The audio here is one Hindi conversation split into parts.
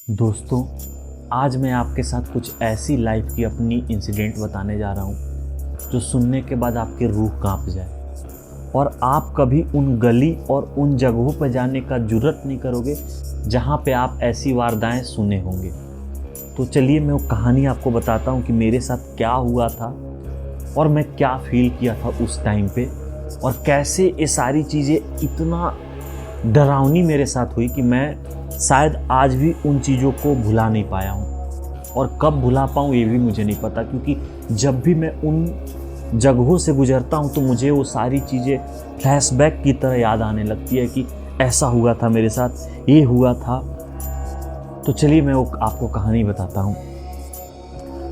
दोस्तों, आज मैं आपके साथ कुछ ऐसी लाइफ की अपनी इंसिडेंट बताने जा रहा हूँ जो सुनने के बाद आपकी रूह कांप जाए और आप कभी उन गली और उन जगहों पर जाने का जुर्रत नहीं करोगे जहाँ पे आप ऐसी वारदातें सुने होंगे। तो चलिए मैं वो कहानी आपको बताता हूँ कि मेरे साथ क्या हुआ था और मैं क्या फील किया था उस टाइम पे और कैसे ये सारी चीज़ें इतना डरावनी मेरे साथ हुई कि मैं शायद आज भी उन चीज़ों को भुला नहीं पाया हूँ। और कब भुला पाऊँ ये भी मुझे नहीं पता, क्योंकि जब भी मैं उन जगहों से गुजरता हूँ तो मुझे वो सारी चीज़ें फ्लैशबैक की तरह याद आने लगती है कि ऐसा हुआ था मेरे साथ, ये हुआ था। तो चलिए मैं वो आपको कहानी बताता हूँ।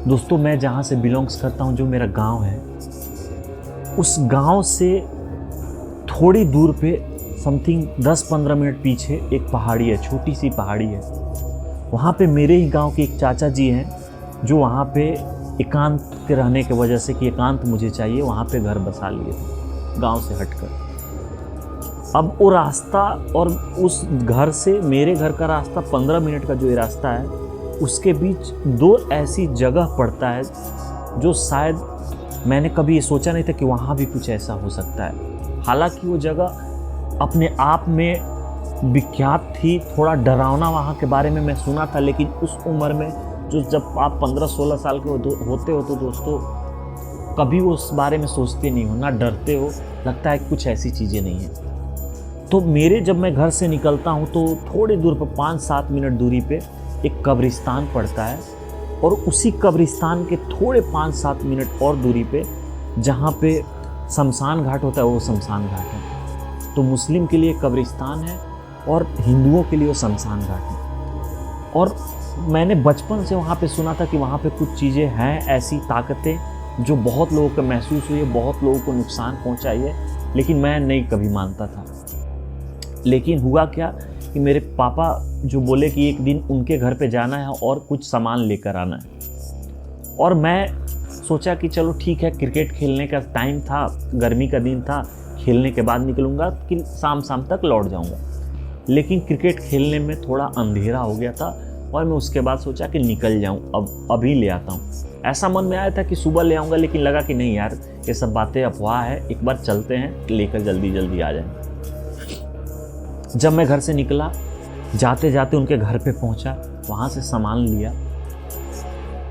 दोस्तों, मैं जहाँ से बिलोंग्स करता हूँ, जो मेरा गांव है, उस गांव से थोड़ी दूर पे समथिंग 10-15 मिनट पीछे एक पहाड़ी है, छोटी सी पहाड़ी है। वहाँ पे मेरे ही गांव के एक चाचा जी हैं जो वहाँ पे एकांत के रहने की वजह से कि एकांत मुझे चाहिए, वहाँ पे घर बसा लिए थे गांव से हटकर। अब वो रास्ता और उस घर से मेरे घर का रास्ता 15 मिनट का जो ये रास्ता है, उसके बीच दो ऐसी जगह पड़ता है जो शायद मैंने कभी ये सोचा नहीं था कि वहाँ भी कुछ ऐसा हो सकता है। हालांकि वो जगह अपने आप में विख्यात थी, थोड़ा डरावना वहाँ के बारे में मैं सुना था, लेकिन उस उम्र में जो जब आप 15-16 साल के होते हो तो दोस्तों कभी वो उस बारे में सोचते नहीं हो, ना डरते हो, लगता है कुछ ऐसी चीज़ें नहीं है। तो जब मैं घर से निकलता हूँ तो थोड़ी दूर पर 5-7 मिनट दूरी पे एक कब्रिस्तान पड़ता है और उसी कब्रिस्तान के थोड़े 5-7 मिनट और दूरी पे जहाँ पे शमशान घाट होता है, वो शमशान घाट है। तो मुस्लिम के लिए कब्रिस्तान है और हिंदुओं के लिए वो शमशान घाट है। और मैंने बचपन से वहाँ पे सुना था कि वहाँ पे कुछ चीज़ें हैं, ऐसी ताकतें जो बहुत लोगों को महसूस हुई है, बहुत लोगों को नुकसान पहुँचाई है, लेकिन मैं नहीं कभी मानता था। लेकिन हुआ क्या कि मेरे पापा जो बोले कि एक दिन उनके घर पे जाना है और कुछ सामान लेकर आना है। और मैं सोचा कि चलो ठीक है, क्रिकेट खेलने का टाइम था, गर्मी का दिन था, खेलने के बाद निकलूँगा कि शाम तक लौट जाऊँगा। लेकिन क्रिकेट खेलने में थोड़ा अंधेरा हो गया था और मैं उसके बाद सोचा कि निकल जाऊँ, अभी ले आता हूँ। ऐसा मन में आया था कि सुबह ले आऊँगा, लेकिन लगा कि नहीं यार, ये सब बातें अफवाह है, एक बार चलते हैं, लेकर जल्दी आ जाएँ। जब मैं घर से निकला, जाते जाते उनके घर पे पहुँचा, वहाँ से सामान लिया।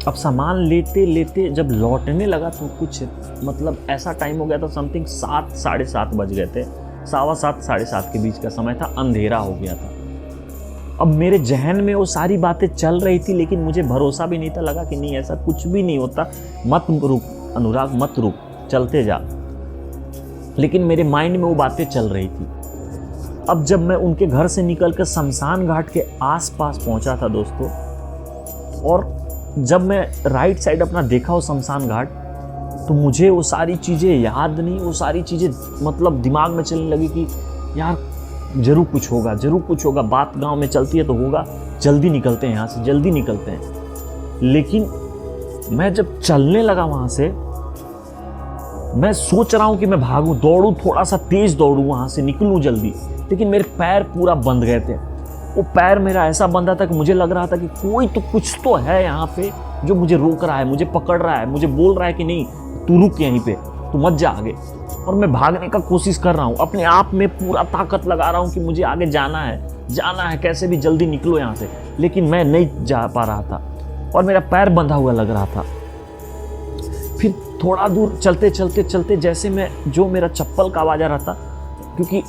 अब सामान लेते लेते जब लौटने लगा तो कुछ मतलब ऐसा टाइम हो गया था, समथिंग 7-7:30 बज गए थे, 7:15-7:30 के बीच का समय था, अंधेरा हो गया था। अब मेरे जहन में वो सारी बातें चल रही थी, लेकिन मुझे भरोसा भी नहीं था, लगा कि नहीं ऐसा कुछ भी नहीं होता, मत रुक अनुराग, मत रुक, चलते जा। लेकिन मेरे माइंड में वो बातें चल रही थी। अब जब मैं उनके घर से निकल कर शमशान घाट के आसपास पहुंचा था दोस्तों, और जब मैं राइट साइड अपना देखा वो शमशान घाट, तो मुझे वो सारी चीज़ें याद नहीं, वो सारी चीज़ें मतलब दिमाग में चलने लगी कि यार जरूर कुछ होगा, बात गांव में चलती है तो होगा, जल्दी निकलते हैं यहाँ से, जल्दी निकलते हैं। लेकिन मैं जब चलने लगा वहाँ से, मैं सोच रहा हूँ कि मैं भागूँ, दौड़ूँ, थोड़ा सा तेज दौड़ूँ, वहाँ से निकलूँ जल्दी, लेकिन मेरे पैर पूरा बंध गए थे। वो पैर मेरा ऐसा बंधा था कि मुझे लग रहा था कि कोई तो कुछ तो है यहाँ पे जो मुझे रोक रहा है, मुझे पकड़ रहा है, मुझे बोल रहा है कि नहीं तू रुक यहीं पे, तू मत जा आगे। और मैं भागने का कोशिश कर रहा हूँ, अपने आप में पूरा ताकत लगा रहा हूँ कि मुझे आगे जाना है, कैसे भी जल्दी निकलो यहाँ से, लेकिन मैं नहीं जा पा रहा था और मेरा पैर बंधा हुआ लग रहा था। फिर थोड़ा दूर चलते जैसे मैं, जो मेरा चप्पल का आवाज़ आ रहा था, क्योंकि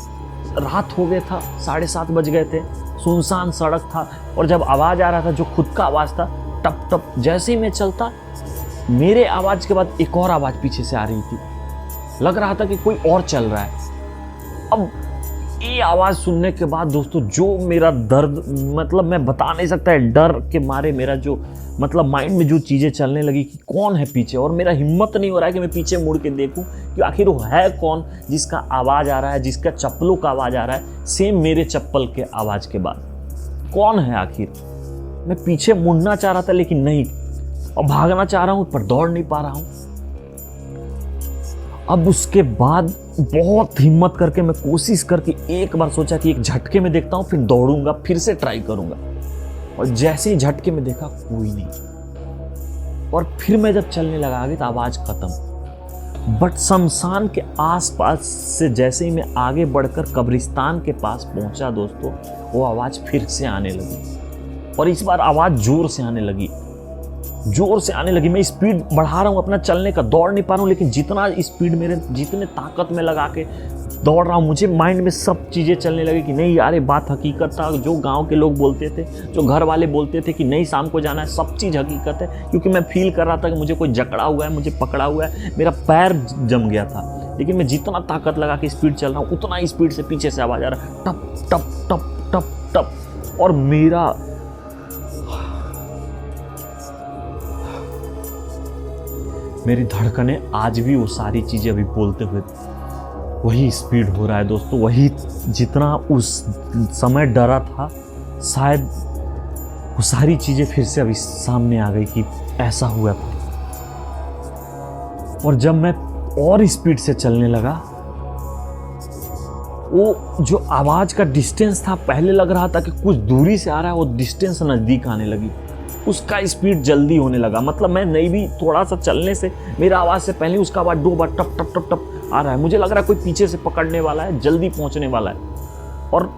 रात हो गया था, 7:30 बज गए थे, सुनसान सड़क था, और जब आवाज़ आ रहा था जो खुद का आवाज़ था, टप टप, जैसे ही मैं चलता, मेरे आवाज़ के बाद एक और आवाज़ पीछे से आ रही थी, लग रहा था कि कोई और चल रहा है। अब ये आवाज़ सुनने के बाद दोस्तों, जो मेरा दर्द, मतलब मैं बता नहीं सकता है, डर के मारे मेरा जो मतलब माइंड में जो चीज़ें चलने लगी कि कौन है पीछे, और मेरा हिम्मत नहीं हो रहा है कि मैं पीछे मुड़ के देखूं कि आखिर वो है कौन जिसका आवाज़ आ रहा है, जिसका चप्पलों का आवाज़ आ रहा है सेम मेरे चप्पल के आवाज़ के बाद, कौन है आखिर। मैं पीछे मुड़ना चाह रहा था लेकिन नहीं, और भागना चाह रहा हूँ पर दौड़ नहीं पा रहा हूँ। अब उसके बाद बहुत हिम्मत करके मैं कोशिश करके एक बार सोचा कि एक झटके में देखता हूँ, फिर दौड़ूंगा, फिर से ट्राई करूंगा। और जैसे ही झटके में देखा कोई नहीं, और फिर मैं जब चलने लगा आगे तो आवाज़ खत्म। बट शमशान के आसपास से जैसे ही मैं आगे बढ़कर कब्रिस्तान के पास पहुंचा दोस्तों, वो आवाज़ फिर से आने लगी, और इस बार आवाज़ जोर से आने लगी, जोर से आने लगी। मैं स्पीड बढ़ा रहा हूँ अपना चलने का, दौड़ नहीं पा रहा हूँ, लेकिन जितना स्पीड मेरे, जितने ताकत में लगा के दौड़ रहा हूँ, मुझे माइंड में सब चीज़ें चलने लगी कि नहीं यार ये बात हकीकत था, जो गांव के लोग बोलते थे, जो घर वाले बोलते थे कि नहीं शाम को जाना है, सब चीज़ हकीकत है। क्योंकि मैं फील कर रहा था कि मुझे कोई जकड़ा हुआ है, मुझे पकड़ा हुआ है, मेरा पैर जम गया था। लेकिन मैं जितना ताकत लगा के स्पीड चल रहा हूँ, उतना ही स्पीड से पीछे से आवाज़ आ रहा है, टप टप टप टप टप। और मेरी धड़कनें आज भी वो सारी चीज़ें अभी बोलते हुए वही स्पीड हो रहा है दोस्तों, वही जितना उस समय डरा था, शायद वो सारी चीज़ें फिर से अभी सामने आ गई कि ऐसा हुआ था। और जब मैं और स्पीड से चलने लगा, वो जो आवाज़ का डिस्टेंस था, पहले लग रहा था कि कुछ दूरी से आ रहा है, वो डिस्टेंस नज़दीक आने लगी, उसका स्पीड जल्दी होने लगा। मतलब मैं नहीं भी थोड़ा सा चलने से, मेरा आवाज़ से पहले उसका आवाज़ 2 बार टप टप टप टप आ रहा है। मुझे लग रहा है कोई पीछे से पकड़ने वाला है, जल्दी पहुंचने वाला है। और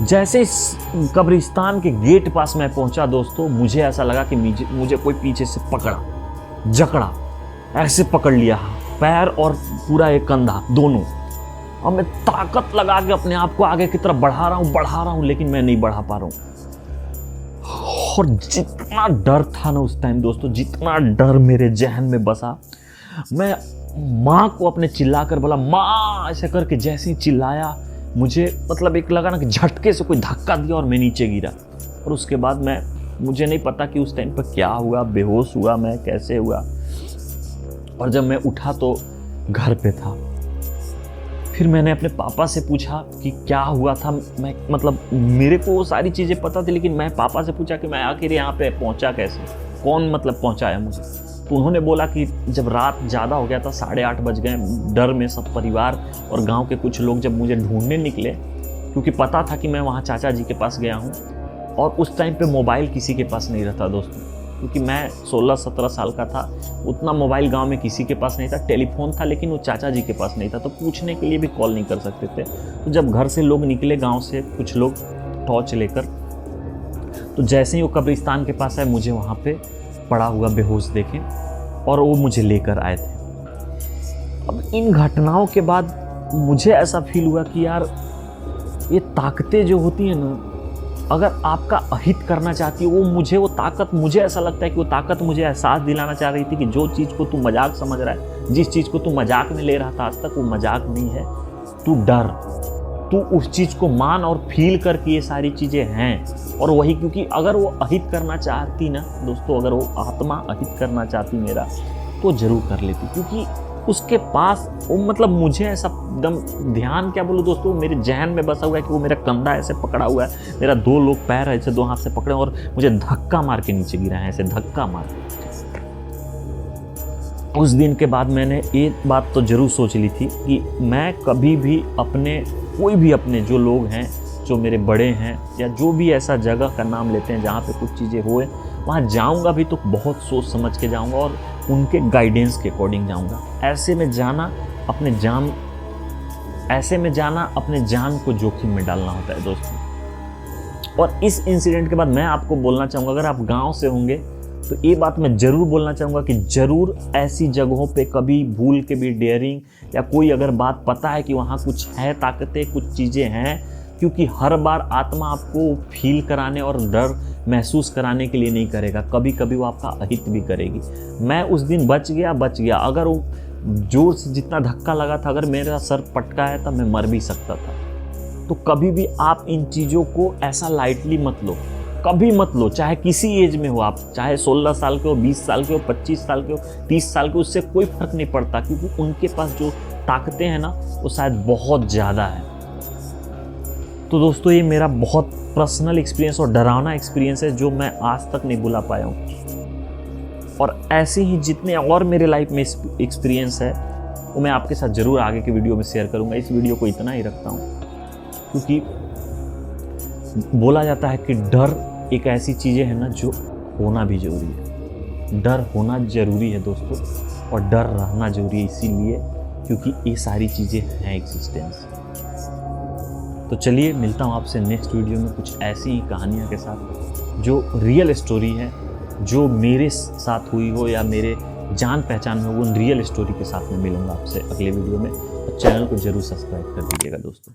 जैसे इस कब्रिस्तान के गेट पास मैं पहुंचा दोस्तों, मुझे ऐसा लगा कि मुझे कोई पीछे से पकड़ा, जकड़ा, ऐसे पकड़ लिया, पैर और पूरा एक कंधा दोनों। और मैं ताकत लगा के अपने आप को आगे की तरफ बढ़ा रहा हूं, लेकिन मैं नहीं बढ़ा पा रहा हूं। और जितना डर था ना उस टाइम दोस्तों, जितना डर मेरे जहन में बसा, मैं माँ को अपने चिल्ला कर बोला, माँ, ऐसे करके जैसे ही चिल्लाया, मुझे मतलब एक लगा ना कि झटके से कोई धक्का दिया और मैं नीचे गिरा। और उसके बाद मुझे नहीं पता कि उस टाइम पर क्या हुआ, बेहोश हुआ मैं, कैसे हुआ। और जब मैं उठा तो घर पे था। फिर मैंने अपने पापा से पूछा कि क्या हुआ था। मैं मतलब मेरे को वो सारी चीज़ें पता थी, लेकिन मैं पापा से पूछा कि मैं आखिर यहाँ पे पहुँचा कैसे, कौन मतलब पहुँचाया मुझे। तो उन्होंने बोला कि जब रात ज़्यादा हो गया था, 8:30 बज गए, डर में सब परिवार और गांव के कुछ लोग जब मुझे ढूंढने निकले, क्योंकि पता था कि मैं वहाँ चाचा जी के पास गया हूँ। और उस टाइम पे मोबाइल किसी के पास नहीं रहता दोस्तों, क्योंकि मैं 16-17 साल का था, उतना मोबाइल गांव में किसी के पास नहीं था। टेलीफोन था लेकिन वो चाचा जी के पास नहीं था, तो पूछने के लिए भी कॉल नहीं कर सकते थे। तो जब घर से लोग निकले, गाँव से कुछ लोग टॉर्च लेकर, तो जैसे ही वो कब्रिस्तान के पास आए, मुझे वहाँ पे पड़ा हुआ बेहोश देखे और वो मुझे लेकर आए थे। अब इन घटनाओं के बाद मुझे ऐसा फील हुआ कि यार ये ताकतें जो होती हैं ना, अगर आपका अहित करना चाहती है, वो ताकत, मुझे ऐसा लगता है कि वो ताकत मुझे एहसास दिलाना चाह रही थी कि जो चीज़ को तू मजाक समझ रहा है, जिस चीज़ को तू मजाक में ले रहा था आज तक, वो मजाक नहीं है। तू डर, तू उस चीज़ को मान और फील कर कि ये सारी चीज़ें हैं। और वही, क्योंकि अगर वो अहित करना चाहती ना दोस्तों, अगर वो आत्मा अहित करना चाहती मेरा, तो जरूर कर लेती। क्योंकि उसके पास वो, मतलब मुझे ऐसा एकदम ध्यान, क्या बोलूँ दोस्तों, मेरे जहन में बसा हुआ है कि वो मेरा कंधा ऐसे पकड़ा हुआ है, मेरा 2 लोग पैर ऐसे 2 हाथ से पकड़े और मुझे धक्का मार के नीचे गिरा है, ऐसे धक्का मार के। उस दिन के बाद मैंने एक बात तो जरूर सोच ली थी कि मैं कभी भी कोई भी अपने जो लोग हैं, जो मेरे बड़े हैं, या जो भी ऐसा जगह का नाम लेते हैं जहाँ पे कुछ चीज़ें हुए, वहाँ जाऊँगा भी तो बहुत सोच समझ के जाऊँगा और उनके गाइडेंस के अकॉर्डिंग जाऊँगा। ऐसे में जाना अपने जान को जोखिम में डालना होता है दोस्तों। और इस इंसिडेंट के बाद मैं आपको बोलना चाहूँगा, अगर आप गाँव से होंगे तो ये बात मैं ज़रूर बोलना चाहूँगा कि ज़रूर ऐसी जगहों पे कभी भूल के भी डेयरिंग, या कोई अगर बात पता है कि वहाँ कुछ है, ताकतें, कुछ चीज़ें हैं, क्योंकि हर बार आत्मा आपको फील कराने और डर महसूस कराने के लिए नहीं करेगा, कभी कभी वो आपका अहित भी करेगी। मैं उस दिन बच गया। अगर वो जोर से जितना धक्का लगा था, अगर मेरा सर पटका है, तब मैं मर भी सकता था। तो कभी भी आप इन चीज़ों को ऐसा लाइटली मत लो, कभी मत लो, चाहे किसी एज में हो आप, चाहे 16 साल के हो, 20 साल के हो, 25 साल के हो, 30 साल के, उससे कोई फर्क नहीं पड़ता, क्योंकि उनके पास जो ताकतें हैं ना, वो शायद बहुत ज़्यादा है। तो दोस्तों, ये मेरा बहुत पर्सनल एक्सपीरियंस और डरावना एक्सपीरियंस है, जो मैं आज तक नहीं भुला पाया हूँ। और ऐसे ही जितने और मेरे लाइफ में एक्सपीरियंस है, वो मैं आपके साथ ज़रूर आगे के वीडियो में शेयर करूँगा। इस वीडियो को इतना ही रखता हूँ, क्योंकि बोला जाता है कि डर एक ऐसी चीज़ें हैं ना जो होना भी ज़रूरी है। डर होना ज़रूरी है दोस्तों, और डर रहना ज़रूरी है इसीलिए क्योंकि ये सारी चीज़ें हैं एग्जिस्टेंस। तो चलिए मिलता हूँ आपसे नेक्स्ट वीडियो में कुछ ऐसी ही कहानियाँ के साथ जो रियल स्टोरी है, जो मेरे साथ हुई हो या मेरे जान पहचान में हो, उन रियल स्टोरी के साथ में मिलूँगा आपसे अगले वीडियो में। चैनल को ज़रूर सब्सक्राइब कर दीजिएगा दोस्तों।